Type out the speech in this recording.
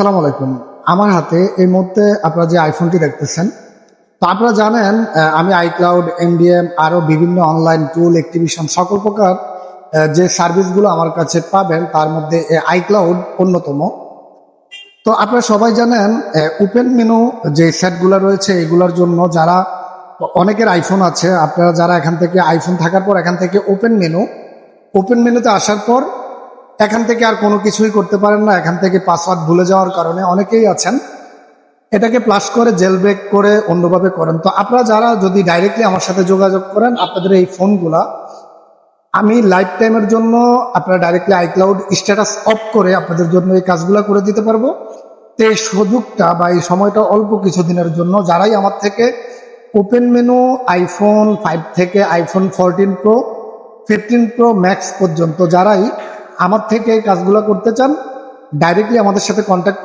সালাম আলাইকুম। আমার হাতে এই মুহূর্তে আপনারা যে আইফোনটি দেখতেছেন, তো আপনারা জানেন আমি আইক্লাউড, এমডিএম আরও বিভিন্ন অনলাইন টুল, অ্যাক্টিভিশন সকল প্রকার যে সার্ভিসগুলো আমার কাছে পাবেন তার মধ্যে আইক্লাউড অন্যতম। তো আপনারা সবাই জানেন ওপেন মেনু যে সেটগুলো রয়েছে এগুলোর জন্য যারা অনেকের আইফোন আছে, আপনারা যারা এখান থেকে আইফোন থাকার পর এখান থেকে ওপেন মেনুতে আসার পর এখান থেকে আর কোনো কিছুই করতে পারেন না, এখান থেকে পাসওয়ার্ড ভুলে যাওয়ার কারণে অনেকেই আছেন এটাকে প্লাস করে জেল ব্রেক করে অন্যভাবে করেন। তো আপনারা যারা যদি ডাইরেক্টলি আমার সাথে যোগাযোগ করেন, আপনাদের এই ফোনগুলা আমি লাইফ টাইমের জন্য আপনারা ডাইরেক্টলি আইক্লাউড স্ট্যাটাস অফ করে আপনাদের জন্য এই কাজগুলো করে দিতে পারবো। তো এই সুযোগটা বা এই সময়টা অল্প কিছুদিনের জন্য যারাই আমার থেকে ওপেন মেনু আইফোন 5 থেকে আইফোন 14 প্রো 15 প্রো ম্যাক্স পর্যন্ত যারাই আমার থেকে এই কাজগুলো করতে চান, ডাইরেক্টলি আমাদের সাথে কন্ট্যাক্ট